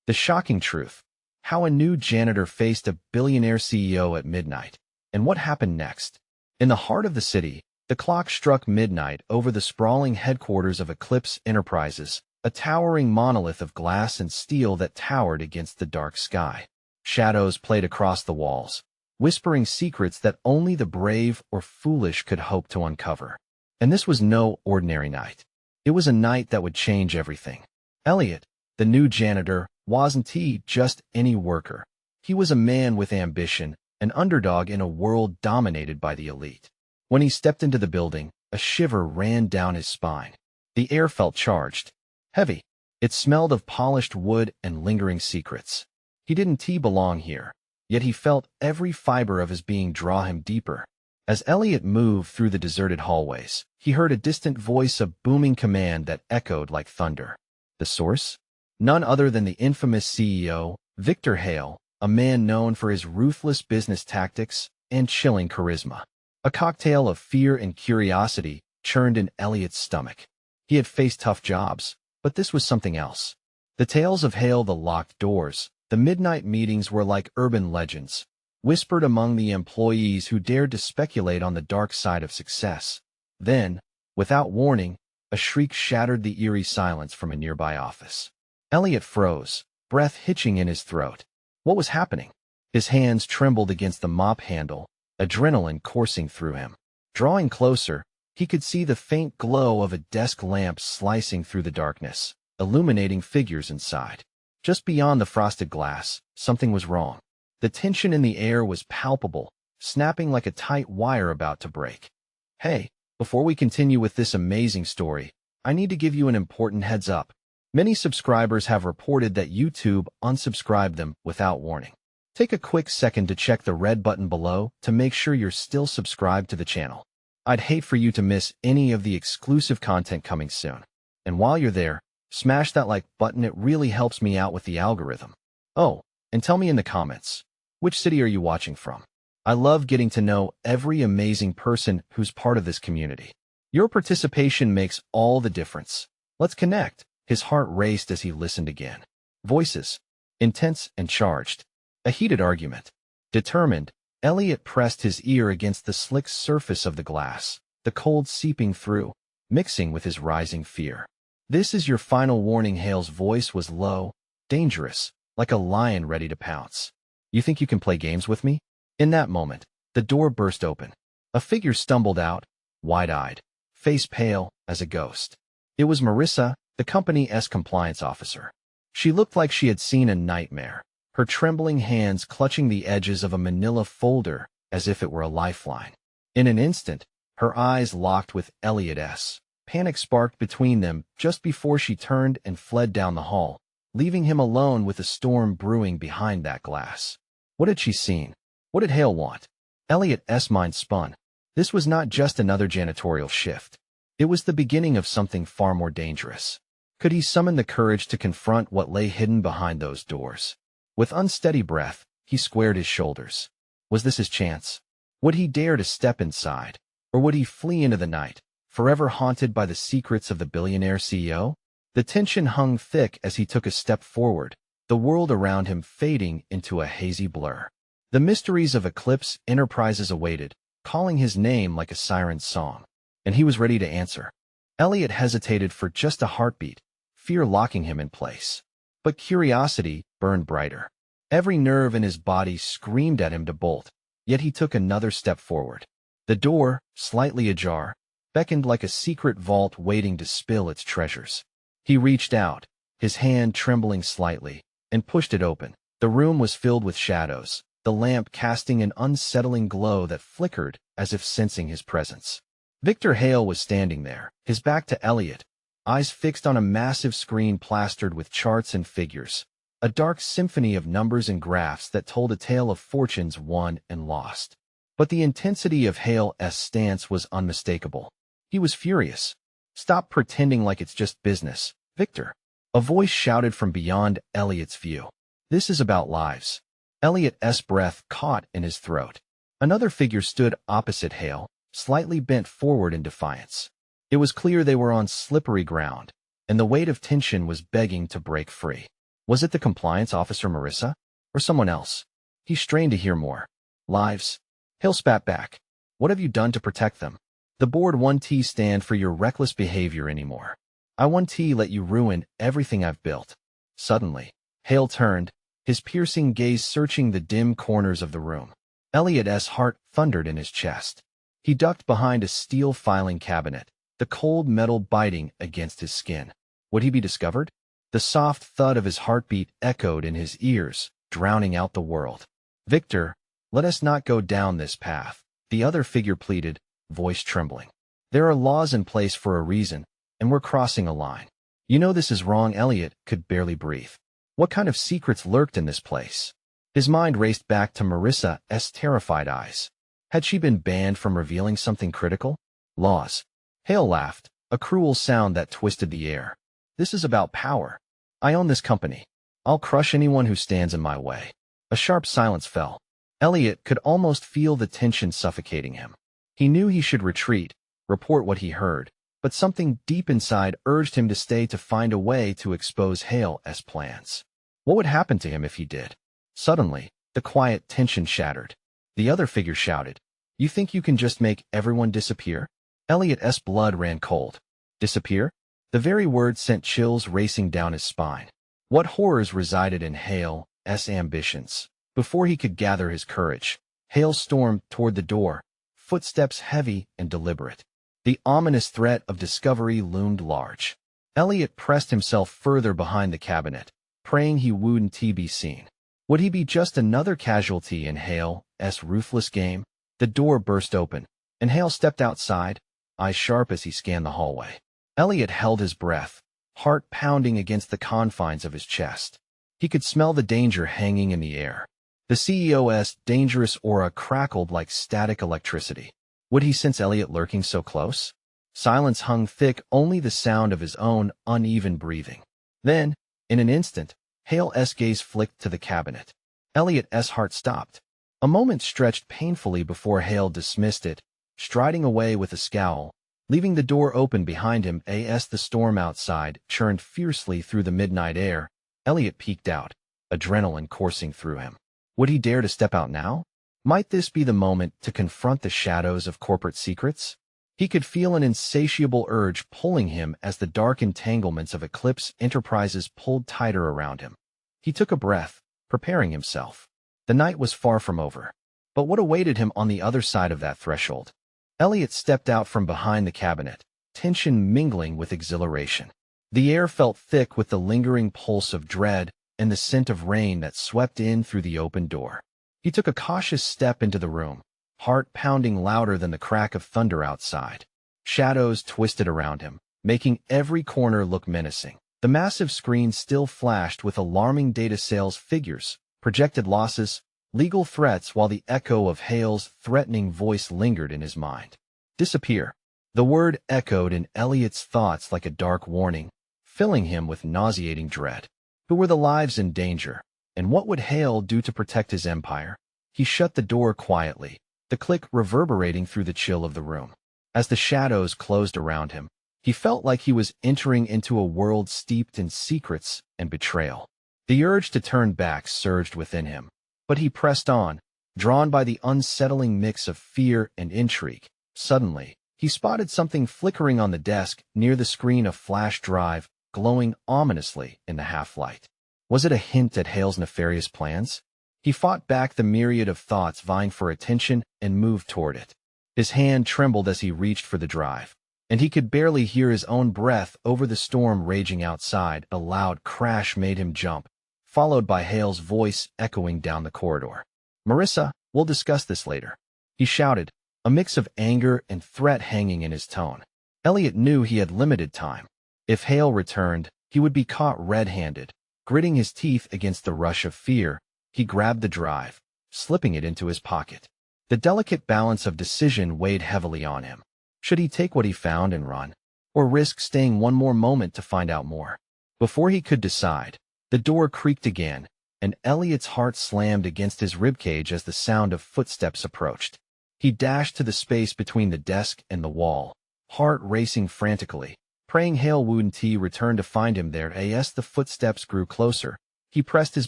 The shocking truth. How a new janitor faced a billionaire CEO at midnight. And what happened next? In the heart of the city, the clock struck midnight over the sprawling headquarters of Eclipse Enterprises, a towering monolith of glass and steel that towered against the dark sky. Shadows played across the walls, whispering secrets that only the brave or foolish could hope to uncover. And this was no ordinary night. It was a night that would change everything. Elliot, the new janitor, wasn't just any worker. He was a man with ambition, an underdog in a world dominated by the elite. When he stepped into the building, a shiver ran down his spine. The air felt charged, heavy. It smelled of polished wood and lingering secrets. He didn't belong here, yet he felt every fiber of his being draw him deeper. As Elliot moved through the deserted hallways, he heard a distant voice of booming command that echoed like thunder. The source? None other than the infamous CEO, Victor Hale, a man known for his ruthless business tactics and chilling charisma. A cocktail of fear and curiosity churned in Elliot's stomach. He had faced tough jobs, but this was something else. The tales of Hale, the locked doors, the midnight meetings were like urban legends, whispered among the employees who dared to speculate on the dark side of success. Then, without warning, a shriek shattered the eerie silence from a nearby office. Elliot froze, breath hitching in his throat. What was happening? His hands trembled against the mop handle, adrenaline coursing through him. Drawing closer, he could see the faint glow of a desk lamp slicing through the darkness, illuminating figures inside. Just beyond the frosted glass, something was wrong. The tension in the air was palpable, snapping like a tight wire about to break. Hey, before we continue with this amazing story, I need to give you an important heads up. Many subscribers have reported that YouTube unsubscribed them without warning. Take a quick second to check the red button below to make sure you're still subscribed to the channel. I'd hate for you to miss any of the exclusive content coming soon. And while you're there, smash that like button. It really helps me out with the algorithm. Oh, and tell me in the comments, which city are you watching from? I love getting to know every amazing person who's part of this community. Your participation makes all the difference. Let's connect. His heart raced as he listened again. Voices, intense and charged. A heated argument. Determined, Elliot pressed his ear against the slick surface of the glass, the cold seeping through, mixing with his rising fear. This is your final warning. Hale's voice was low, dangerous, like a lion ready to pounce. You think you can play games with me? In that moment, the door burst open. A figure stumbled out, wide-eyed, face pale as a ghost. It was Marissa, the company's compliance officer. She looked like she had seen a nightmare, her trembling hands clutching the edges of a manila folder as if it were a lifeline. In an instant, her eyes locked with Elliot's. Panic sparked between them just before she turned and fled down the hall, leaving him alone with a storm brewing behind that glass. What had she seen? What did Hale want? Elliot's mind spun. This was not just another janitorial shift. It was the beginning of something far more dangerous. Could he summon the courage to confront what lay hidden behind those doors? With unsteady breath, he squared his shoulders. Was this his chance? Would he dare to step inside? Or would he flee into the night, forever haunted by the secrets of the billionaire CEO? The tension hung thick as he took a step forward, the world around him fading into a hazy blur. The mysteries of Eclipse Enterprises awaited, calling his name like a siren's song. And he was ready to answer. Elliot hesitated for just a heartbeat, fear locking him in place. But curiosity burned brighter. Every nerve in his body screamed at him to bolt, yet he took another step forward. The door, slightly ajar, beckoned like a secret vault waiting to spill its treasures. He reached out, his hand trembling slightly, and pushed it open. The room was filled with shadows, the lamp casting an unsettling glow that flickered as if sensing his presence. Victor Hale was standing there, his back to Elliot, eyes fixed on a massive screen plastered with charts and figures, a dark symphony of numbers and graphs that told a tale of fortunes won and lost. But the intensity of Hale's stance was unmistakable. He was furious. "Stop pretending like it's just business, Victor." A voice shouted from beyond Elliot's view. "This is about lives." Elliot's breath caught in his throat. Another figure stood opposite Hale, slightly bent forward in defiance. It was clear they were on slippery ground, and the weight of tension was begging to break free. Was it the compliance officer Marissa? Or someone else? He strained to hear more. Lives? Hale spat back. What have you done to protect them? The board won't stand for your reckless behavior anymore. I won't let you ruin everything I've built. Suddenly, Hale turned, his piercing gaze searching the dim corners of the room. Elliot's heart thundered in his chest. He ducked behind a steel filing cabinet, the cold metal biting against his skin. Would he be discovered? The soft thud of his heartbeat echoed in his ears, drowning out the world. Victor, let us not go down this path, the other figure pleaded, voice trembling. There are laws in place for a reason, and we're crossing a line. You know this is wrong. Elliot could barely breathe. What kind of secrets lurked in this place? His mind raced back to Marissa's terrified eyes. Had she been banned from revealing something critical? Laws. Hale laughed, a cruel sound that twisted the air. This is about power. I own this company. I'll crush anyone who stands in my way. A sharp silence fell. Elliot could almost feel the tension suffocating him. He knew he should retreat, report what he heard, but something deep inside urged him to stay to find a way to expose Hale's plans. What would happen to him if he did? Suddenly, the quiet tension shattered. The other figure shouted, "You think you can just make everyone disappear?" Elliot's blood ran cold. Disappear? The very word sent chills racing down his spine. What horrors resided in Hale's ambitions? Before he could gather his courage, Hale stormed toward the door, footsteps heavy and deliberate. The ominous threat of discovery loomed large. Elliot pressed himself further behind the cabinet, praying he wouldn't be seen. Would he be just another casualty in Hale's ruthless game? The door burst open, and Hale stepped outside, eyes sharp as he scanned the hallway. Elliot held his breath, heart pounding against the confines of his chest. He could smell the danger hanging in the air. The CEO's dangerous aura crackled like static electricity. Would he sense Elliot lurking so close? Silence hung thick, only the sound of his own uneven breathing. Then, in an instant, Hale's gaze flicked to the cabinet. Elliot's heart stopped. A moment stretched painfully before Hale dismissed it, striding away with a scowl, leaving the door open behind him as the storm outside churned fiercely through the midnight air. Elliot peeked out, adrenaline coursing through him. Would he dare to step out now? Might this be the moment to confront the shadows of corporate secrets? He could feel an insatiable urge pulling him as the dark entanglements of Eclipse Enterprises pulled tighter around him. He took a breath, preparing himself. The night was far from over. But what awaited him on the other side of that threshold? Elliot stepped out from behind the cabinet, tension mingling with exhilaration. The air felt thick with the lingering pulse of dread and the scent of rain that swept in through the open door. He took a cautious step into the room, heart pounding louder than the crack of thunder outside. Shadows twisted around him, making every corner look menacing. The massive screen still flashed with alarming data sales figures, projected losses, legal threats, while the echo of Hale's threatening voice lingered in his mind. Disappear. The word echoed in Elliot's thoughts like a dark warning, filling him with nauseating dread. Who were the lives in danger, and what would Hale do to protect his empire? He shut the door quietly, the click reverberating through the chill of the room. As the shadows closed around him, he felt like he was entering into a world steeped in secrets and betrayal. The urge to turn back surged within him, but he pressed on, drawn by the unsettling mix of fear and intrigue. Suddenly, he spotted something flickering on the desk near the screen, a flash drive, glowing ominously in the half-light. Was it a hint at Hale's nefarious plans? He fought back the myriad of thoughts vying for attention and moved toward it. His hand trembled as he reached for the drive, and he could barely hear his own breath over the storm raging outside. A loud crash made him jump, followed by Hale's voice echoing down the corridor. "Marissa, we'll discuss this later," he shouted, a mix of anger and threat hanging in his tone. Elliot knew he had limited time. If Hale returned, he would be caught red-handed. Gritting his teeth against the rush of fear, he grabbed the drive, slipping it into his pocket. The delicate balance of decision weighed heavily on him. Should he take what he found and run, or risk staying one more moment to find out more? Before he could decide, the door creaked again, and Elliot's heart slammed against his ribcage as the sound of footsteps approached. He dashed to the space between the desk and the wall, heart racing frantically, praying Hale wouldn't return to find him there. As the footsteps grew closer, He pressed his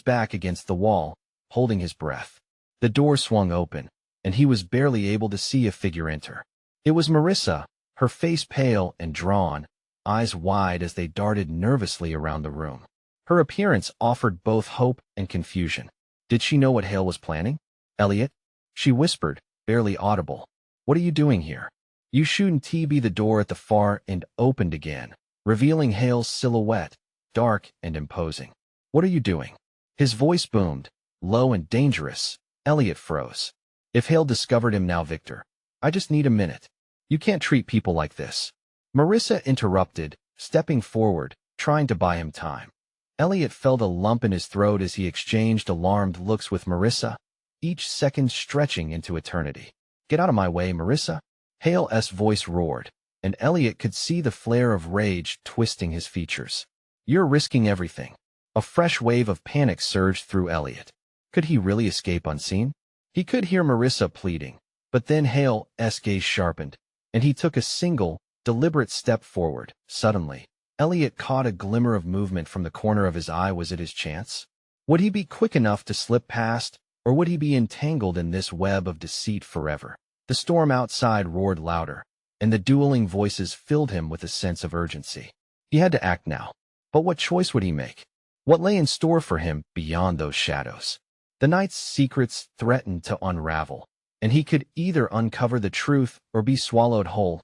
back against the wall, holding his breath. The door swung open, and he was barely able to see a figure enter. It was Marissa, her face pale and drawn, eyes wide as they darted nervously around the room. Her appearance offered both hope and confusion. Did she know what Hale was planning? "Elliot?" she whispered, barely audible. "What are you doing here?" You shouldn't. Be the door at the far end opened again, revealing Hale's silhouette, dark and imposing. "What are you doing?" His voice boomed, low and dangerous. Elliot froze. If Hale discovered him now, Victor, I just need a minute. You can't treat people like this. Marissa interrupted, stepping forward, trying to buy him time. Elliot felt a lump in his throat as he exchanged alarmed looks with Marissa, each second stretching into eternity. "Get out of my way, Marissa." Hale's voice roared, and Elliot could see the flare of rage twisting his features. "You're risking everything." A fresh wave of panic surged through Elliot. Could he really escape unseen? He could hear Marissa pleading, but then Hale's gaze sharpened, and he took a single, deliberate step forward. Suddenly, Elliot caught a glimmer of movement from the corner of his eye. Was it his chance? Would he be quick enough to slip past, or would he be entangled in this web of deceit forever? The storm outside roared louder, and the dueling voices filled him with a sense of urgency. He had to act now. But what choice would he make? What lay in store for him beyond those shadows? The night's secrets threatened to unravel, and he could either uncover the truth or be swallowed whole.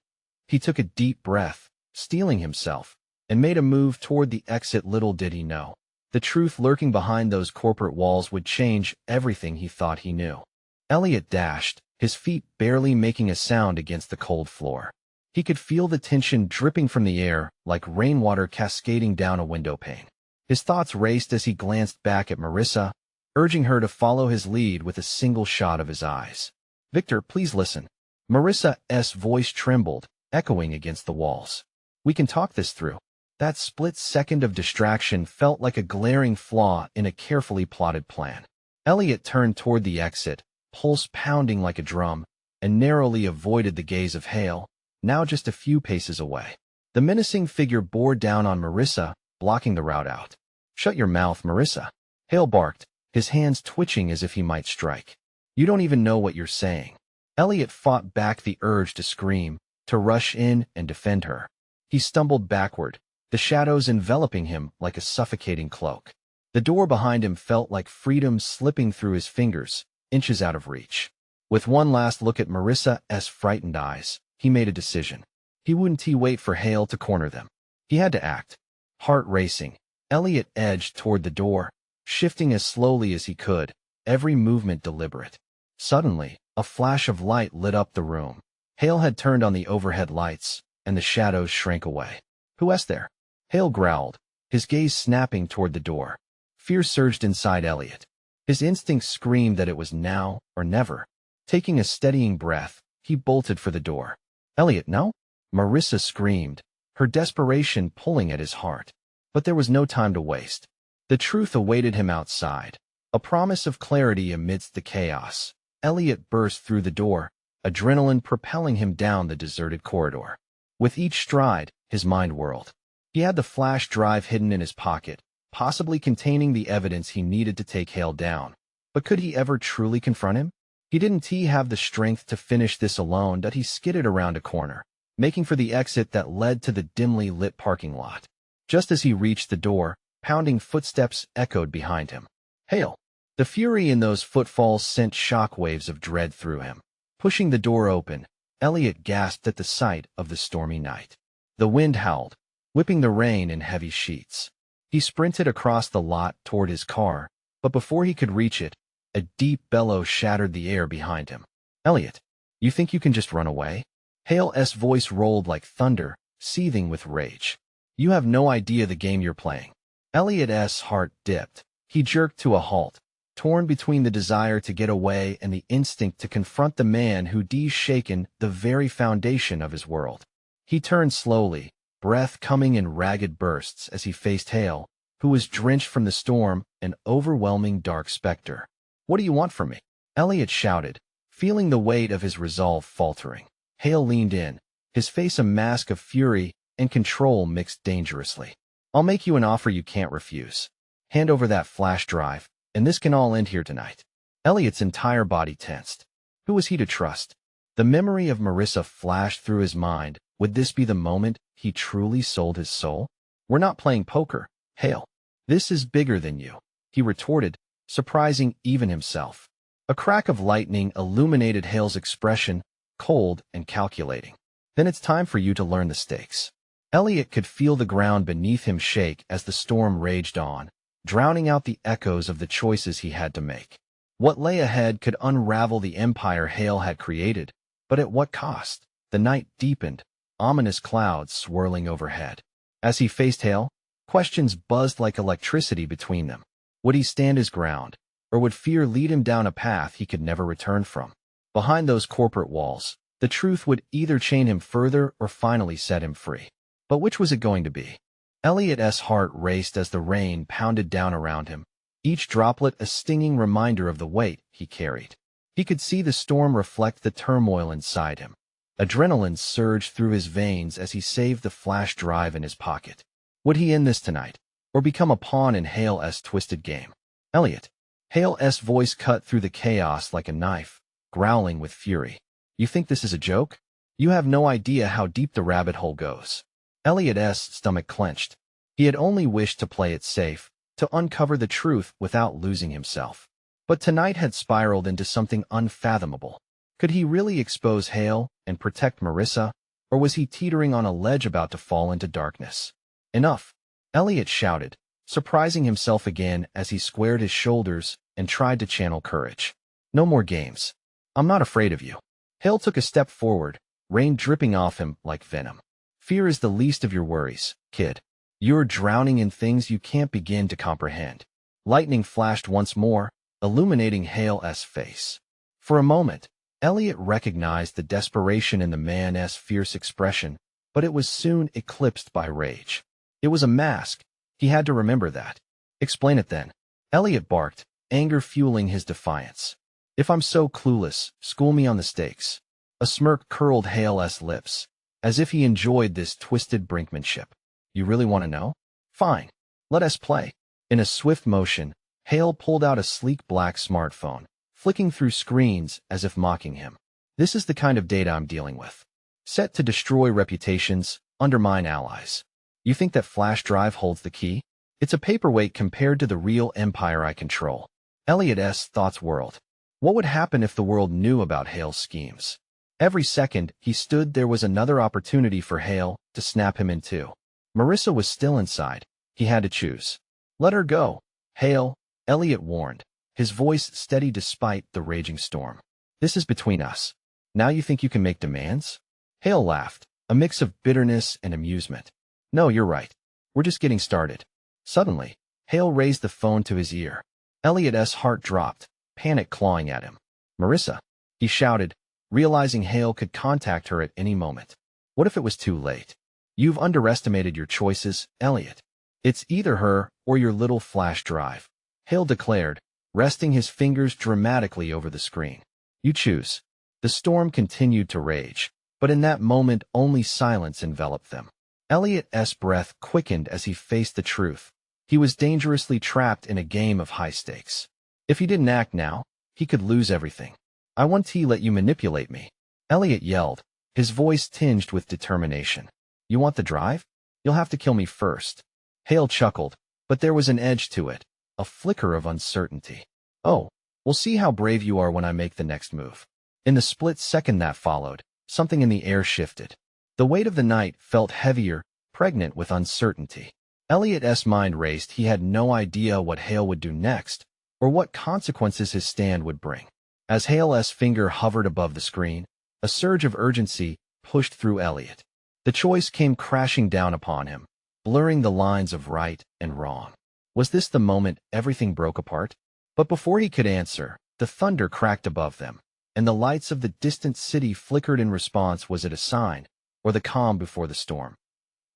He took a deep breath, steeling himself, and made a move toward the exit. Little did he know, the truth lurking behind those corporate walls would change everything he thought he knew. Elliot dashed, his feet barely making a sound against the cold floor. He could feel the tension dripping from the air like rainwater cascading down a window pane. His thoughts raced as he glanced back at Marissa, urging her to follow his lead with a single shot of his eyes. "Victor, please listen." Marissa's voice trembled, echoing against the walls. "We can talk this through." That split second of distraction felt like a glaring flaw in a carefully plotted plan. Elliot turned toward the exit, pulse pounding like a drum, and narrowly avoided the gaze of Hale, now just a few paces away. The menacing figure bore down on Marissa, blocking the route out. "Shut your mouth, Marissa," Hale barked, his hands twitching as if he might strike. "You don't even know what you're saying." Elliot fought back the urge to scream, to rush in and defend her. He stumbled backward, the shadows enveloping him like a suffocating cloak. The door behind him felt like freedom slipping through his fingers, inches out of reach. With one last look at Marissa's frightened eyes, he made a decision. He wouldn't wait for Hale to corner them. He had to act. Heart racing, Elliot edged toward the door, shifting as slowly as he could, every movement deliberate. Suddenly, a flash of light lit up the room. Hale had turned on the overhead lights, and the shadows shrank away. "Who's there?" Hale growled, his gaze snapping toward the door. Fear surged inside Elliot. His instincts screamed that it was now or never. Taking a steadying breath, he bolted for the door. "Elliot, no?" Marissa screamed, her desperation pulling at his heart. But there was no time to waste. The truth awaited him outside, a promise of clarity amidst the chaos. Elliot burst through the door, adrenaline propelling him down the deserted corridor. With each stride, his mind whirled. He had the flash drive hidden in his pocket, possibly containing the evidence he needed to take Hale down. But could he ever truly confront him? He didn't have the strength to finish this alone. That he skidded around a corner, making for the exit that led to the dimly lit parking lot. Just as he reached the door, pounding footsteps echoed behind him. "Hale!" The fury in those footfalls sent shockwaves of dread through him. Pushing the door open, Elliot gasped at the sight of the stormy night. The wind howled, whipping the rain in heavy sheets. He sprinted across the lot toward his car, but before he could reach it, a deep bellow shattered the air behind him. "Elliot, you think you can just run away?" Hale's voice rolled like thunder, seething with rage. "You have no idea the game you're playing." Elliot's heart dipped. He jerked to a halt, torn between the desire to get away and the instinct to confront the man who'd shaken the very foundation of his world. He turned slowly, breath coming in ragged bursts as he faced Hale, who was drenched from the storm, an overwhelming dark specter. "What do you want from me?" Elliot shouted, feeling the weight of his resolve faltering. Hale leaned in, his face a mask of fury and control mixed dangerously. "I'll make you an offer you can't refuse." Hand over that flash drive, and this can all end here tonight. Elliot's entire body tensed. Who was he to trust? The memory of Marissa flashed through his mind. Would this be the moment he truly sold his soul? We're not playing poker, Hale. This is bigger than you, he retorted, surprising even himself. A crack of lightning illuminated Hale's expression, cold and calculating. Then it's time for you to learn the stakes. Elliot could feel the ground beneath him shake as the storm raged on, drowning out the echoes of the choices he had to make. What lay ahead could unravel the empire Hale had created, but at what cost? The night deepened, ominous clouds swirling overhead. As he faced Hale, questions buzzed like electricity between them. Would he stand his ground, or would fear lead him down a path he could never return from? Behind those corporate walls, the truth would either chain him further or finally set him free. But which was it going to be? Elliot's heart raced as the rain pounded down around him, each droplet a stinging reminder of the weight he carried. He could see the storm reflect the turmoil inside him. Adrenaline surged through his veins as he saved the flash drive in his pocket. Would he end this tonight, or become a pawn in Hale's twisted game? Elliot. Hale's voice cut through the chaos like a knife, growling with fury. You think this is a joke? You have no idea how deep the rabbit hole goes. Elliot's stomach clenched. He had only wished to play it safe, to uncover the truth without losing himself. But tonight had spiraled into something unfathomable. Could he really expose Hale and protect Marissa, or was he teetering on a ledge about to fall into darkness? Enough, Elliot shouted, surprising himself again as he squared his shoulders and tried to channel courage. No more games. I'm not afraid of you. Hale took a step forward, rain dripping off him like venom. Fear is the least of your worries, kid. You're drowning in things you can't begin to comprehend. Lightning flashed once more, illuminating Hale's face. For a moment, Elliot recognized the desperation in the man's fierce expression, but it was soon eclipsed by rage. It was a mask. He had to remember that. Explain it then. Elliot barked, anger fueling his defiance. If I'm so clueless, school me on the stakes. A smirk curled Hale's lips, as if he enjoyed this twisted brinkmanship. You really want to know? Fine. Let us play. In a swift motion, Hale pulled out a sleek black smartphone, flicking through screens as if mocking him. This is the kind of data I'm dealing with. Set to destroy reputations, undermine allies. You think that flash drive holds the key? It's a paperweight compared to the real empire I control. Elliot's thoughts whirled. What would happen if the world knew about Hale's schemes? Every second he stood there was another opportunity for Hale to snap him in two. Marissa was still inside. He had to choose. Let her go, Hale, Elliot warned, his voice steady despite the raging storm. This is between us. Now you think you can make demands? Hale laughed, a mix of bitterness and amusement. No, you're right. We're just getting started. Suddenly, Hale raised the phone to his ear. Elliot's heart dropped, panic clawing at him. Marissa, he shouted, realizing Hale could contact her at any moment. What if it was too late? You've underestimated your choices, Elliot. It's either her or your little flash drive, Hale declared, resting his fingers dramatically over the screen. You choose. The storm continued to rage, but in that moment only silence enveloped them. Elliot's breath quickened as he faced the truth. He was dangerously trapped in a game of high stakes. If he didn't act now, he could lose everything. I won't let you manipulate me, Elliot yelled, his voice tinged with determination. You want the drive? You'll have to kill me first. Hale chuckled, but there was an edge to it, a flicker of uncertainty. Oh, we'll see how brave you are when I make the next move. In the split second that followed, something in the air shifted. The weight of the night felt heavier, pregnant with uncertainty. Elliot's mind raced. He had no idea what Hale would do next, or what consequences his stand would bring. As Hale's finger hovered above the screen, a surge of urgency pushed through Elliot. The choice came crashing down upon him, blurring the lines of right and wrong. Was this the moment everything broke apart? But before he could answer, the thunder cracked above them, and the lights of the distant city flickered in response. Was it a sign, or the calm before the storm?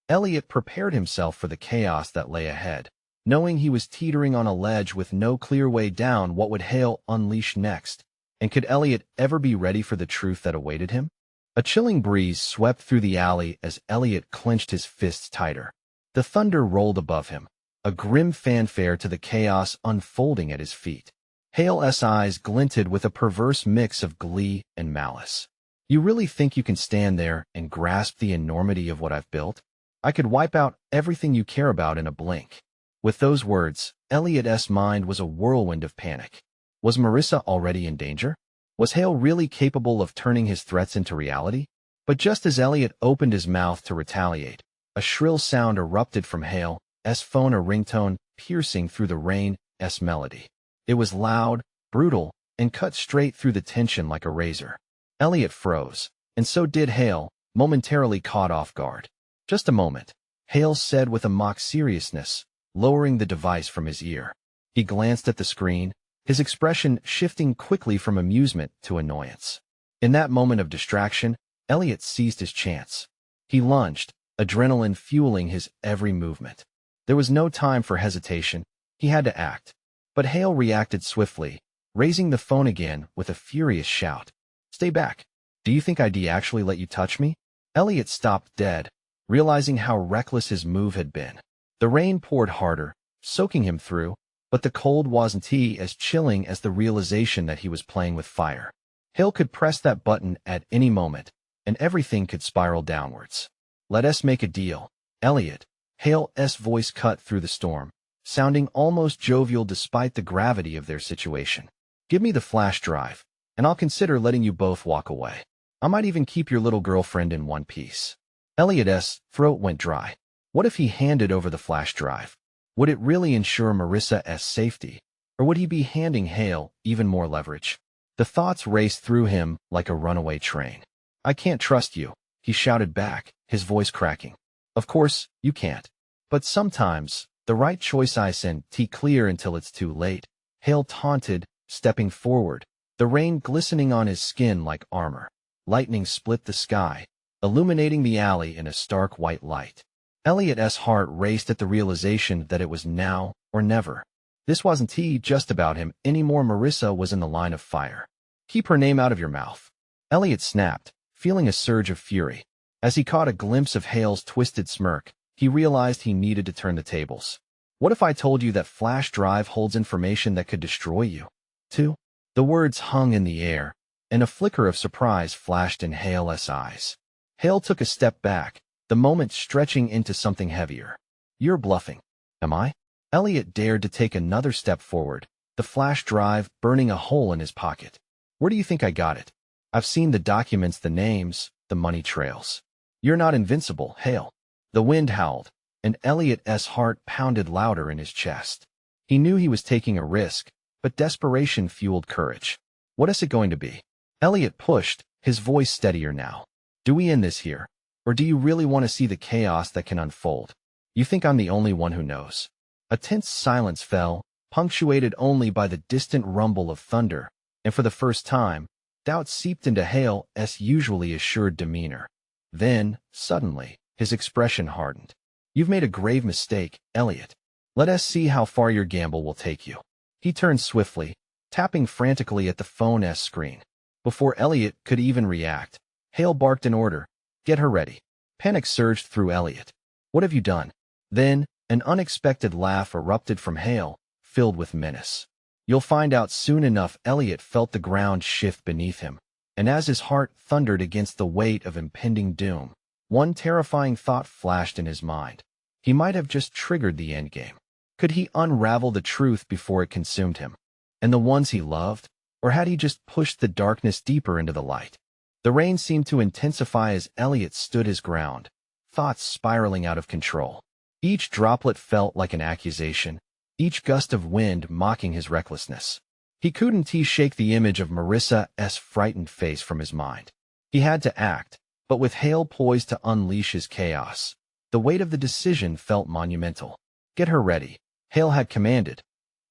Elliot prepared himself for the chaos that lay ahead, knowing he was teetering on a ledge with no clear way down. What would Hale unleash next? And could Elliot ever be ready for the truth that awaited him? A chilling breeze swept through the alley as Elliot clenched his fists tighter. The thunder rolled above him, a grim fanfare to the chaos unfolding at his feet. Hale's eyes glinted with a perverse mix of glee and malice. You really think you can stand there and grasp the enormity of what I've built? I could wipe out everything you care about in a blink. With those words, Elliot's mind was a whirlwind of panic. Was Marissa already in danger? Was Hale really capable of turning his threats into reality? But just as Elliot opened his mouth to retaliate, a shrill sound erupted from Hale's phone, a ringtone piercing through the rain's melody. It was loud, brutal, and cut straight through the tension like a razor. Elliot froze, and so did Hale, momentarily caught off guard. Just a moment, Hale said with a mock seriousness, lowering the device from his ear. He glanced at the screen, his expression shifting quickly from amusement to annoyance. In that moment of distraction, Elliot seized his chance. He lunged, adrenaline fueling his every movement. There was no time for hesitation. He had to act. But Hale reacted swiftly, raising the phone again with a furious shout. "Stay back. Do you think I'd actually let you touch me?" Elliot stopped dead, realizing how reckless his move had been. The rain poured harder, soaking him through, but the cold wasn't as chilling as the realization that he was playing with fire. Hale could press that button at any moment, and everything could spiral downwards. "Let us make a deal, Elliot." Hale's voice cut through the storm, sounding almost jovial despite the gravity of their situation. "Give me the flash drive, and I'll consider letting you both walk away. I might even keep your little girlfriend in one piece." Elliot's throat went dry. What if he handed over the flash drive? Would it really ensure Marissa's safety, or would he be handing Hale even more leverage? The thoughts raced through him like a runaway train. "I can't trust you," he shouted back, his voice cracking. "Of course, you can't. But sometimes, the right choice isn't clear until it's too late," Hale taunted, stepping forward, the rain glistening on his skin like armor. Lightning split the sky, illuminating the alley in a stark white light. Elliot's heart raced at the realization that it was now or never. This wasn't just about him anymore. Marissa was in the line of fire. "Keep her name out of your mouth." Elliot snapped, feeling a surge of fury. As he caught a glimpse of Hale's twisted smirk, he realized he needed to turn the tables. "What if I told you that flash drive holds information that could destroy you, too?" The words hung in the air, and a flicker of surprise flashed in Hale's eyes. Hale took a step back, the moment stretching into something heavier. "You're bluffing." "Am I?" Elliot dared to take another step forward, the flash drive burning a hole in his pocket. "Where do you think I got it? I've seen the documents, the names, the money trails." "You're not invincible, Hale." The wind howled, and Elliot's heart pounded louder in his chest. He knew he was taking a risk, but desperation fueled courage. "What is it going to be?" Elliot pushed, his voice steadier now. "Do we end this here? Or do you really want to see the chaos that can unfold? You think I'm the only one who knows?" A tense silence fell, punctuated only by the distant rumble of thunder, and for the first time, doubt seeped into Hale's usually assured demeanor. Then, suddenly, his expression hardened. "You've made a grave mistake, Elliot. Let us see how far your gamble will take you." He turned swiftly, tapping frantically at the phone's screen. Before Elliot could even react, Hale barked an order. "Get her ready." Panic surged through Elliot. "What have you done?" Then, an unexpected laugh erupted from Hale, filled with menace. "You'll find out soon enough." Elliot felt the ground shift beneath him, and as his heart thundered against the weight of impending doom, one terrifying thought flashed in his mind. He might have just triggered the endgame. Could he unravel the truth before it consumed him, and the ones he loved, or had he just pushed the darkness deeper into the light? The rain seemed to intensify as Elliot stood his ground, thoughts spiraling out of control. Each droplet felt like an accusation, each gust of wind mocking his recklessness. He couldn't shake the image of Marissa's frightened face from his mind. He had to act, but with Hale poised to unleash his chaos, the weight of the decision felt monumental. "Get her ready," Hale had commanded.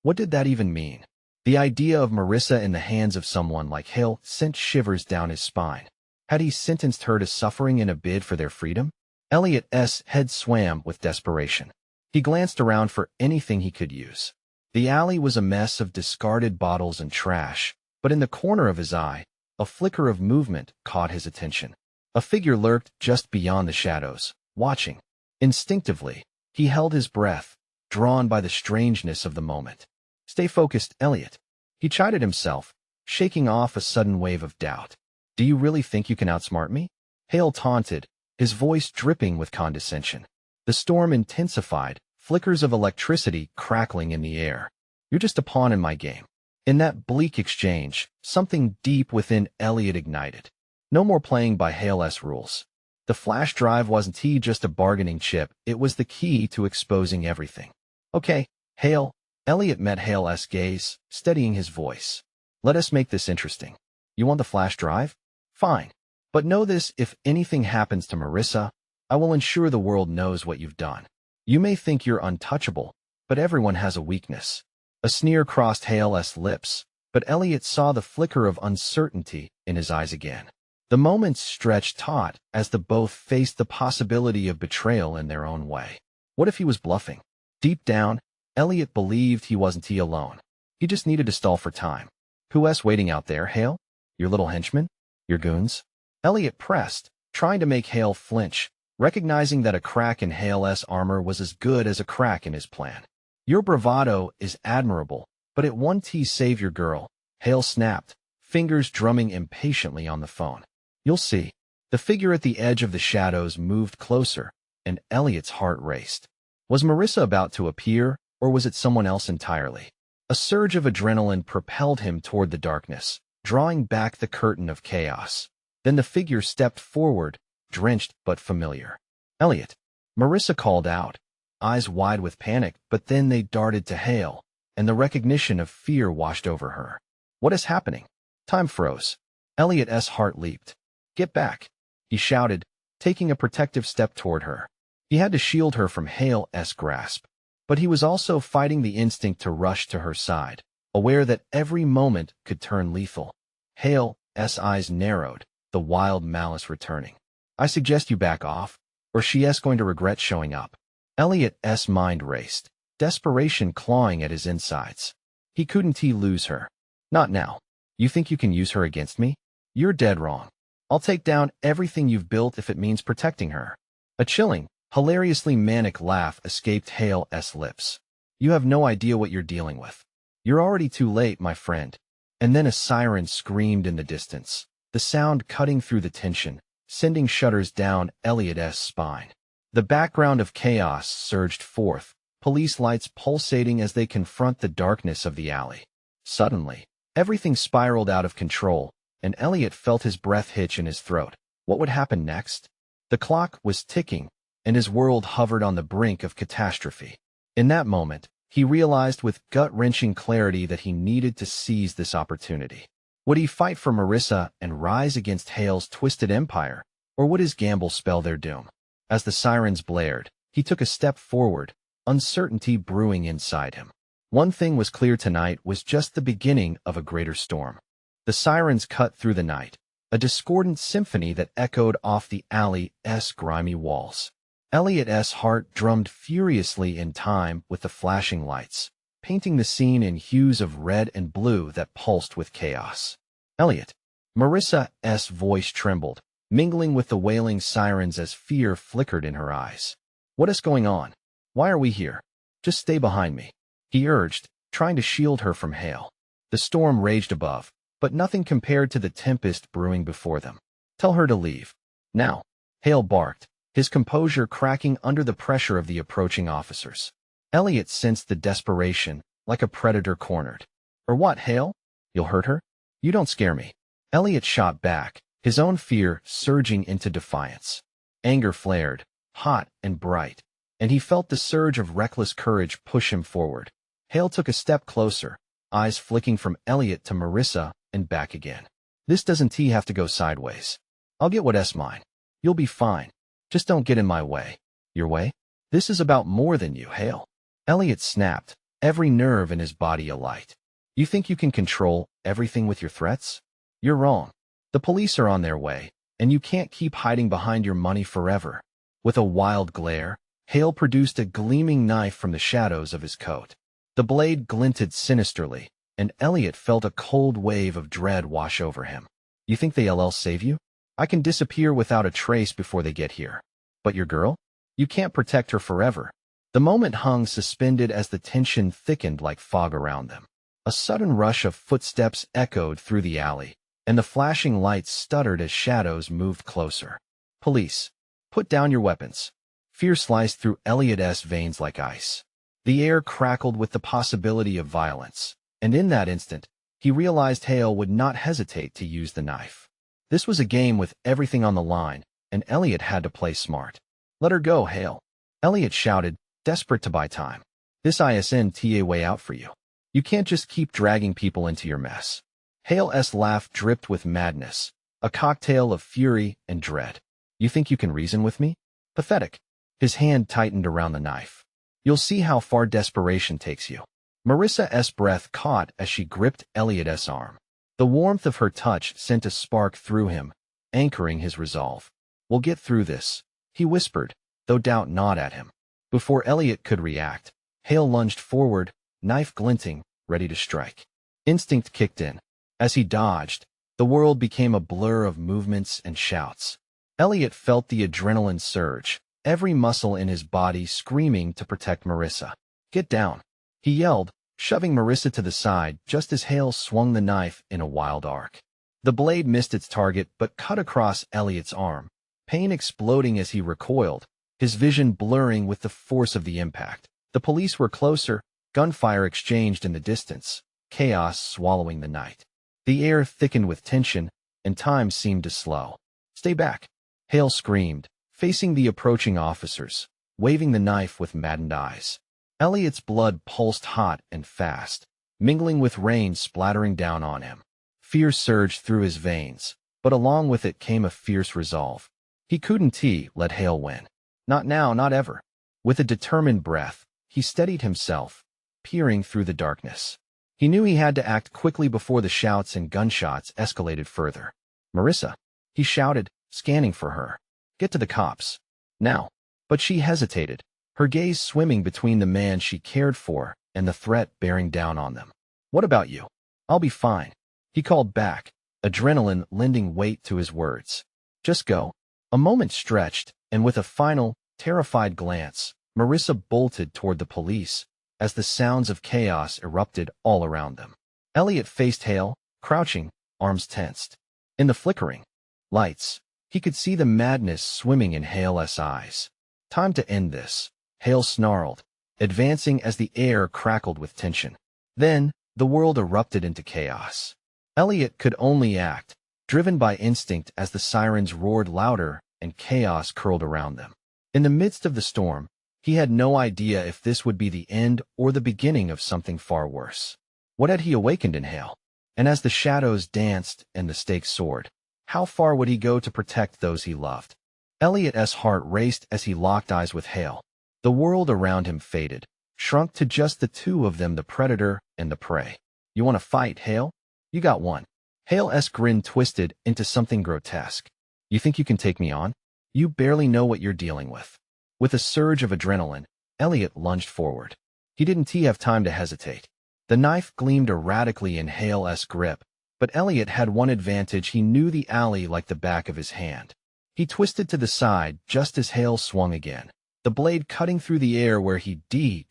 What did that even mean? The idea of Marissa in the hands of someone like Hale sent shivers down his spine. Had he sentenced her to suffering in a bid for their freedom? Elliot's head swam with desperation. He glanced around for anything he could use. The alley was a mess of discarded bottles and trash, but in the corner of his eye, a flicker of movement caught his attention. A figure lurked just beyond the shadows, watching. Instinctively, he held his breath, drawn by the strangeness of the moment. Stay focused, Elliot. He chided himself, shaking off a sudden wave of doubt. Do you really think you can outsmart me? Hale taunted, his voice dripping with condescension. The storm intensified, flickers of electricity crackling in the air. You're just a pawn in my game. In that bleak exchange, something deep within Elliot ignited. No more playing by Hale's rules. The flash drive wasn't just a bargaining chip, it was the key to exposing everything. Okay, Hale. Elliot met Hale's gaze, steadying his voice. Let us make this interesting. You want the flash drive? Fine. But know this, if anything happens to Marissa, I will ensure the world knows what you've done. You may think you're untouchable, but everyone has a weakness. A sneer crossed Hale's lips, but Elliot saw the flicker of uncertainty in his eyes again. The moments stretched taut as the both faced the possibility of betrayal in their own way. What if he was bluffing? Deep down, Elliot believed he wasn't alone. He just needed to stall for time. Who else waiting out there, Hale? Your little henchmen? Your goons? Elliot pressed, trying to make Hale flinch, recognizing that a crack in Hale's armor was as good as a crack in his plan. Your bravado is admirable, but it won't save your girl, Hale snapped, fingers drumming impatiently on the phone. You'll see. The figure at the edge of the shadows moved closer, and Elliot's heart raced. Was Marissa about to appear, or was it someone else entirely? A surge of adrenaline propelled him toward the darkness, drawing back the curtain of chaos. Then the figure stepped forward, drenched but familiar. Elliot. Marissa called out, eyes wide with panic, but then they darted to Hale, and the recognition of fear washed over her. What is happening? Time froze. Elliot's heart leaped. Get back, he shouted, taking a protective step toward her. He had to shield her from Hale's grasp, but he was also fighting the instinct to rush to her side, aware that every moment could turn lethal. Hale's eyes narrowed, the wild malice returning. I suggest you back off, or she's going to regret showing up. Elliot's mind raced, desperation clawing at his insides. He couldn't lose her. Not now. You think you can use her against me? You're dead wrong. I'll take down everything you've built if it means protecting her. A chilling, hilariously manic laugh escaped Hale's lips. You have no idea what you're dealing with. You're already too late, my friend. And then a siren screamed in the distance, the sound cutting through the tension, sending shudders down Elliot's spine. The background of chaos surged forth, police lights pulsating as they confront the darkness of the alley. Suddenly, everything spiraled out of control, and Elliot felt his breath hitch in his throat. What would happen next? The clock was ticking, and his world hovered on the brink of catastrophe. In that moment, he realized with gut-wrenching clarity that he needed to seize this opportunity. Would he fight for Marissa and rise against Hale's twisted empire, or would his gamble spell their doom? As the sirens blared, he took a step forward, uncertainty brewing inside him. One thing was clear tonight was just the beginning of a greater storm. The sirens cut through the night, a discordant symphony that echoed off the alley's grimy walls. Elliot's heart drummed furiously in time with the flashing lights, painting the scene in hues of red and blue that pulsed with chaos. Elliot. Marissa's voice trembled, mingling with the wailing sirens as fear flickered in her eyes. What is going on? Why are we here? Just stay behind me, he urged, trying to shield her from Hale. The storm raged above, but nothing compared to the tempest brewing before them. Tell her to leave. Now, Hale barked, his composure cracking under the pressure of the approaching officers. Elliot sensed the desperation, like a predator cornered. Or what, Hale? You'll hurt her? You don't scare me. Elliot shot back, his own fear surging into defiance. Anger flared, hot and bright, and he felt the surge of reckless courage push him forward. Hale took a step closer, eyes flicking from Elliot to Marissa and back again. This doesn't have to go sideways. I'll get what's mine. You'll be fine. Just don't get in my way. Your way? This is about more than you, Hale. Elliot snapped, every nerve in his body alight. You think you can control everything with your threats? You're wrong. The police are on their way, and you can't keep hiding behind your money forever. With a wild glare, Hale produced a gleaming knife from the shadows of his coat. The blade glinted sinisterly, and Elliot felt a cold wave of dread wash over him. You think they'll save you? I can disappear without a trace before they get here. But your girl? You can't protect her forever. The moment hung suspended as the tension thickened like fog around them. A sudden rush of footsteps echoed through the alley, and the flashing lights stuttered as shadows moved closer. Police, put down your weapons. Fear sliced through Elliot's veins like ice. The air crackled with the possibility of violence, and in that instant, he realized Hale would not hesitate to use the knife. This was a game with everything on the line, and Elliot had to play smart. Let her go, Hale. Elliot shouted, desperate to buy time. This isn't a way out for you. You can't just keep dragging people into your mess. Hale's laugh dripped with madness, a cocktail of fury and dread. You think you can reason with me? Pathetic. His hand tightened around the knife. You'll see how far desperation takes you. Marissa's breath caught as she gripped Elliot's arm. The warmth of her touch sent a spark through him, anchoring his resolve. We'll get through this, he whispered, though doubt gnawed at him. Before Elliot could react, Hale lunged forward, knife glinting, ready to strike. Instinct kicked in. As he dodged, the world became a blur of movements and shouts. Elliot felt the adrenaline surge, every muscle in his body screaming to protect Marissa. Get down, he yelled, shoving Marissa to the side just as Hale swung the knife in a wild arc. The blade missed its target but cut across Elliot's arm, pain exploding as he recoiled, his vision blurring with the force of the impact. The police were closer, gunfire exchanged in the distance, chaos swallowing the night. The air thickened with tension, and time seemed to slow. Stay back, Hale screamed, facing the approaching officers, waving the knife with maddened eyes. Elliot's blood pulsed hot and fast, mingling with rain splattering down on him. Fear surged through his veins, but along with it came a fierce resolve. He couldn't let Hale win. Not now, not ever. With a determined breath, he steadied himself, peering through the darkness. He knew he had to act quickly before the shouts and gunshots escalated further. Marissa, he shouted, scanning for her. Get to the cops. Now. But she hesitated, her gaze swimming between the man she cared for and the threat bearing down on them. What about you? I'll be fine, he called back, adrenaline lending weight to his words. Just go. A moment stretched, and with a final, terrified glance, Marissa bolted toward the police as the sounds of chaos erupted all around them. Elliot faced Hale, crouching, arms tensed. In the flickering lights, he could see the madness swimming in Hale's eyes. Time to end this, Hale snarled, advancing as the air crackled with tension. Then, the world erupted into chaos. Elliot could only act, driven by instinct as the sirens roared louder and chaos curled around them. In the midst of the storm, he had no idea if this would be the end or the beginning of something far worse. What had he awakened in Hale? And as the shadows danced and the stakes soared, how far would he go to protect those he loved? Elliot's heart raced as he locked eyes with Hale. The world around him faded, shrunk to just the two of them, the predator and the prey. You want to fight, Hale? You got one. Hale's grin twisted into something grotesque. You think you can take me on? You barely know what you're dealing with. With a surge of adrenaline, Elliot lunged forward. He didn't have time to hesitate. The knife gleamed erratically in Hale's grip, but Elliot had one advantage: he knew the alley like the back of his hand. He twisted to the side just as Hale swung again, the blade cutting through the air where he'd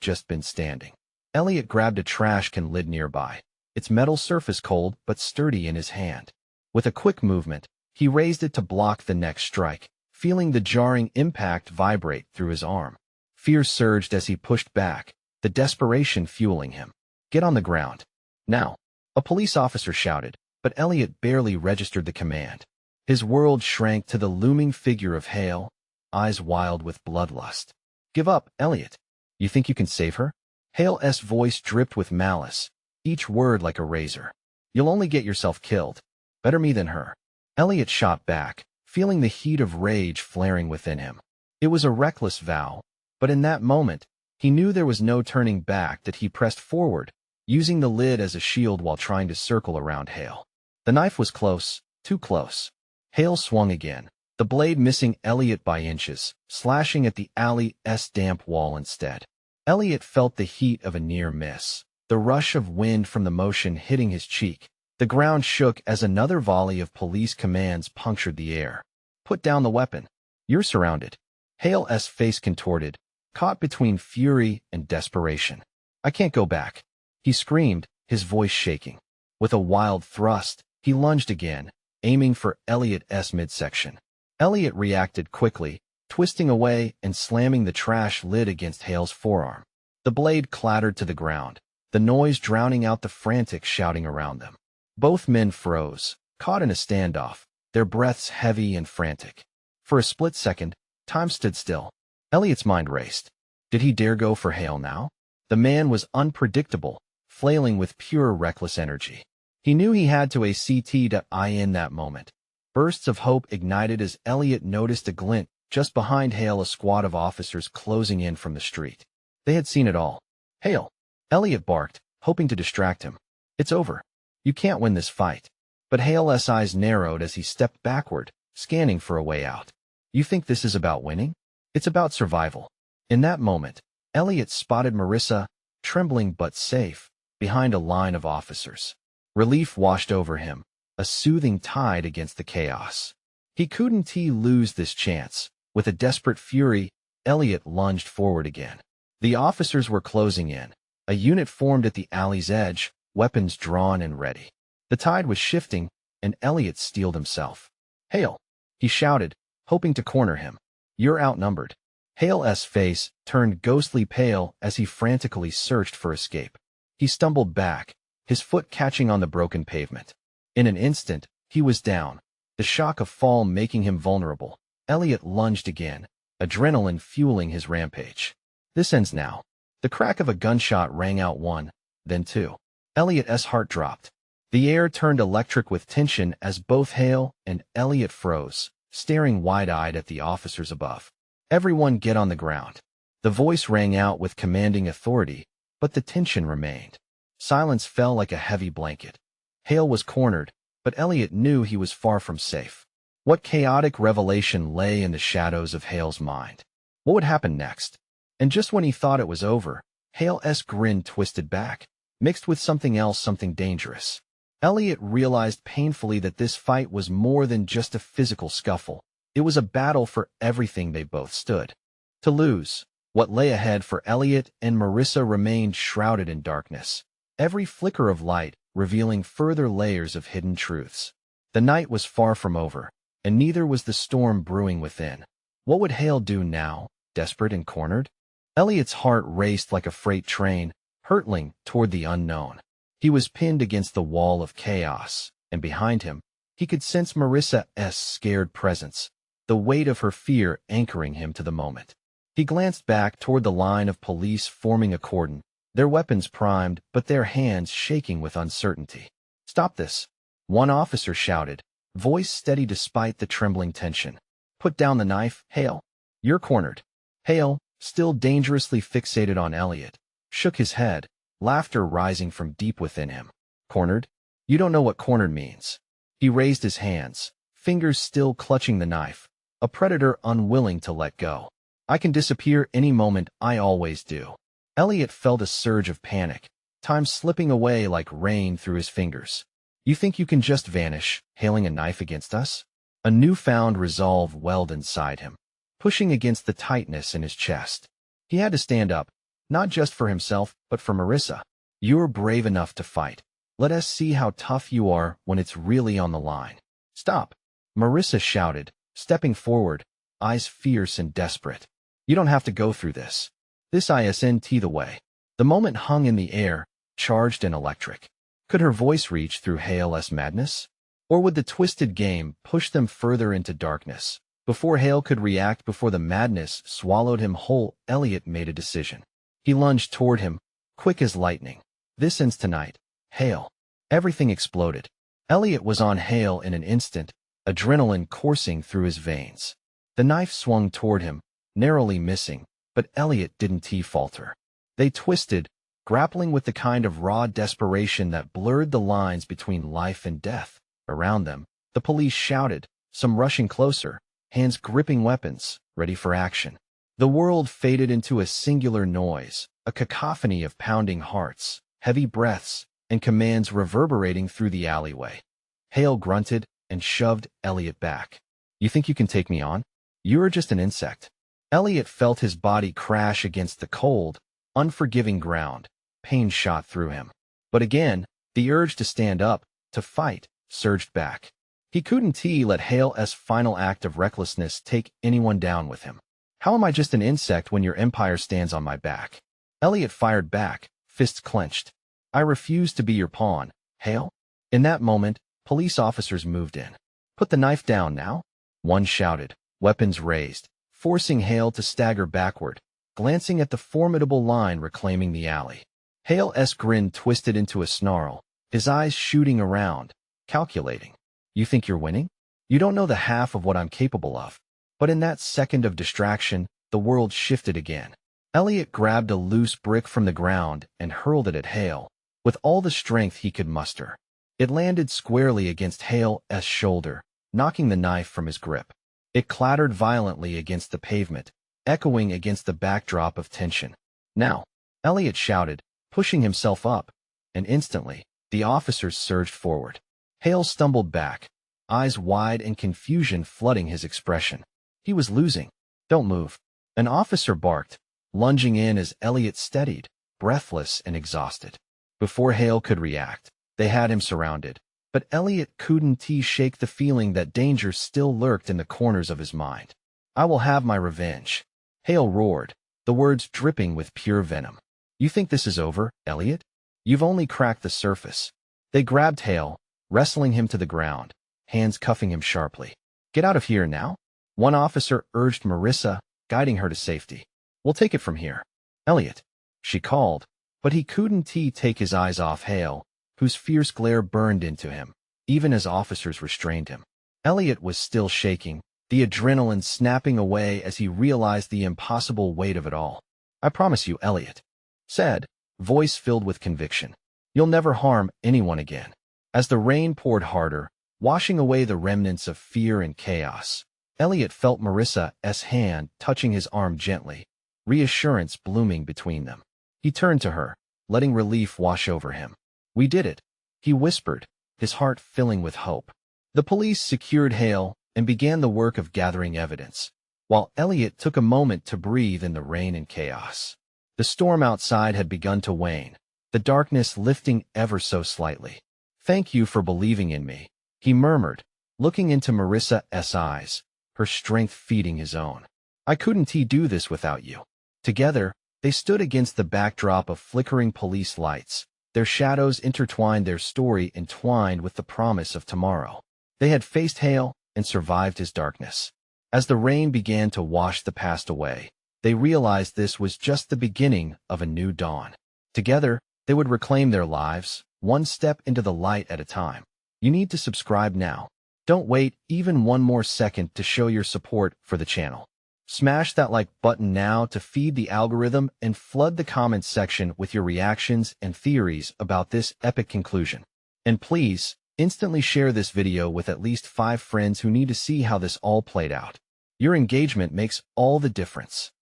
just been standing. Elliot grabbed a trash can lid nearby, its metal surface cold but sturdy in his hand. With a quick movement, he raised it to block the next strike, feeling the jarring impact vibrate through his arm. Fear surged as he pushed back, the desperation fueling him. Get on the ground. Now, a police officer shouted, but Elliot barely registered the command. His world shrank to the looming figure of Hale, eyes wild with bloodlust. Give up, Elliot. You think you can save her? Hale's voice dripped with malice, each word like a razor. You'll only get yourself killed. Better me than her. Elliot shot back, feeling the heat of rage flaring within him. It was a reckless vow, but in that moment, he knew there was no turning back. That he pressed forward, using the lid as a shield while trying to circle around Hale. The knife was close, too close. Hale swung again, the blade missing Elliot by inches, slashing at the alley's damp wall instead. Elliot felt the heat of a near miss, the rush of wind from the motion hitting his cheek. The ground shook as another volley of police commands punctured the air. Put down the weapon. You're surrounded. Hale's face contorted, caught between fury and desperation. "I can't go back," he screamed, his voice shaking. With a wild thrust, he lunged again, aiming for Elliot's midsection. Elliot reacted quickly, twisting away and slamming the trash lid against Hale's forearm. The blade clattered to the ground, the noise drowning out the frantic shouting around them. Both men froze, caught in a standoff, their breaths heavy and frantic. For a split second, time stood still. Elliot's mind raced. Did he dare go for Hale now? The man was unpredictable, flailing with pure reckless energy. He knew he had to in that moment. Bursts of hope ignited as Elliot noticed a glint just behind Hale, a squad of officers closing in from the street. They had seen it all. "Hale!" Elliot barked, hoping to distract him. "It's over. You can't win this fight." But Hale's eyes narrowed as he stepped backward, scanning for a way out. "You think this is about winning? It's about survival." In that moment, Elliot spotted Marissa, trembling but safe, behind a line of officers. Relief washed over him, a soothing tide against the chaos. He couldn't lose this chance. With a desperate fury, Elliot lunged forward again. The officers were closing in. A unit formed at the alley's edge, weapons drawn and ready. The tide was shifting, and Elliot steeled himself. "Hale!" he shouted, hoping to corner him. "You're outnumbered." Hale's face turned ghostly pale as he frantically searched for escape. He stumbled back, his foot catching on the broken pavement. In an instant, he was down, the shock of fall making him vulnerable. Elliot lunged again, adrenaline fueling his rampage. "This ends now." The crack of a gunshot rang out one, then two. Elliot's heart dropped. The air turned electric with tension as both Hale and Elliot froze, staring wide-eyed at the officers above. "Everyone get on the ground." The voice rang out with commanding authority, but the tension remained. Silence fell like a heavy blanket. Hale was cornered, but Elliot knew he was far from safe. What chaotic revelation lay in the shadows of Hale's mind? What would happen next? And just when he thought it was over, Hale's grin twisted back, mixed with something else, something dangerous. Elliot realized painfully that this fight was more than just a physical scuffle. It was a battle for everything they both stood to lose. What lay ahead for Elliot and Marissa remained shrouded in darkness, every flicker of light revealing further layers of hidden truths. The night was far from over, and neither was the storm brewing within. What would Hale do now, desperate and cornered? Elliot's heart raced like a freight train, hurtling toward the unknown. He was pinned against the wall of chaos, and behind him, he could sense Marissa's scared presence, the weight of her fear anchoring him to the moment. He glanced back toward the line of police forming a cordon, their weapons primed but their hands shaking with uncertainty. "Stop this!" one officer shouted, voice steady despite the trembling tension. "Put down the knife, Hale. You're cornered." Hale, still dangerously fixated on Elliot, shook his head, laughter rising from deep within him. "Cornered? You don't know what cornered means." He raised his hands, fingers still clutching the knife, a predator unwilling to let go. "I can disappear any moment, I always do." Elliot felt a surge of panic, time slipping away like rain through his fingers. "You think you can just vanish, hailing a knife against us?" A newfound resolve welled inside him, pushing against the tightness in his chest. He had to stand up, not just for himself, but for Marissa. "You're brave enough to fight. Let us see how tough you are when it's really on the line." "Stop!" Marissa shouted, stepping forward, eyes fierce and desperate. "You don't have to go through this. This isn't the way." The moment hung in the air, charged and electric. Could her voice reach through Hale's madness? Or would the twisted game push them further into darkness? Before Hale could react, before the madness swallowed him whole, Elliot made a decision. He lunged toward him, quick as lightning. "This ends tonight, Hale." Everything exploded. Elliot was on Hale in an instant, adrenaline coursing through his veins. The knife swung toward him, narrowly missing, but Elliot didn't falter. They twisted, grappling with the kind of raw desperation that blurred the lines between life and death. Around them, the police shouted, some rushing closer, hands gripping weapons, ready for action. The world faded into a singular noise, a cacophony of pounding hearts, heavy breaths, and commands reverberating through the alleyway. Hale grunted and shoved Elliot back. "You think you can take me on? You're just an insect." Elliot felt his body crash against the cold, unforgiving ground. Pain shot through him. But again, the urge to stand up, to fight, surged back. He couldn't let Hale's final act of recklessness take anyone down with him. How am I just an insect when your empire stands on my back? Elliot fired back, fists clenched. I refuse to be your pawn, Hale. In that moment, police officers moved in. Put the knife down now, one shouted, weapons raised, forcing Hale to stagger backward, glancing at the formidable line reclaiming the alley. Hale's grin twisted into a snarl, his eyes shooting around, calculating. You think you're winning? You don't know the half of what I'm capable of. But in that second of distraction, the world shifted again. Elliot grabbed a loose brick from the ground and hurled it at Hale, with all the strength he could muster. It landed squarely against Hale's shoulder, knocking the knife from his grip. It clattered violently against the pavement, echoing against the backdrop of tension. Now, Elliot shouted, pushing himself up, and instantly, the officers surged forward. Hale stumbled back, eyes wide and confusion flooding his expression. He was losing. Don't move. An officer barked, lunging in as Elliot steadied, breathless and exhausted. Before Hale could react, they had him surrounded, but Elliot couldn't shake the feeling that danger still lurked in the corners of his mind. I will have my revenge. Hale roared, the words dripping with pure venom. You think this is over, Elliot? You've only cracked the surface. They grabbed Hale, wrestling him to the ground, hands cuffing him sharply. Get out of here now? One officer urged Marissa, guiding her to safety. We'll take it from here. Elliot, she called, but he couldn't take his eyes off Hale, whose fierce glare burned into him, even as officers restrained him. Elliot was still shaking, the adrenaline snapping away as he realized the impossible weight of it all. I promise you, Elliot, said, voice filled with conviction. You'll never harm anyone again. As the rain poured harder, washing away the remnants of fear and chaos, Elliot felt Marissa's hand touching his arm gently, reassurance blooming between them. He turned to her, letting relief wash over him. We did it, he whispered, his heart filling with hope. The police secured Hale and began the work of gathering evidence, while Elliot took a moment to breathe in the rain and chaos. The storm outside had begun to wane, the darkness lifting ever so slightly. Thank you for believing in me, he murmured, looking into Marissa's eyes, her strength feeding his own. I couldn't do this without you. Together, they stood against the backdrop of flickering police lights, their shadows intertwined, their story entwined with the promise of tomorrow. They had faced Hale and survived his darkness. As the rain began to wash the past away, they realized this was just the beginning of a new dawn. Together, they would reclaim their lives, one step into the light at a time. You need to subscribe now. Don't wait even one more second to show your support for the channel. Smash that like button now to feed the algorithm and flood the comments section with your reactions and theories about this epic conclusion. And please, instantly share this video with at least 5 friends who need to see how this all played out. Your engagement makes all the difference.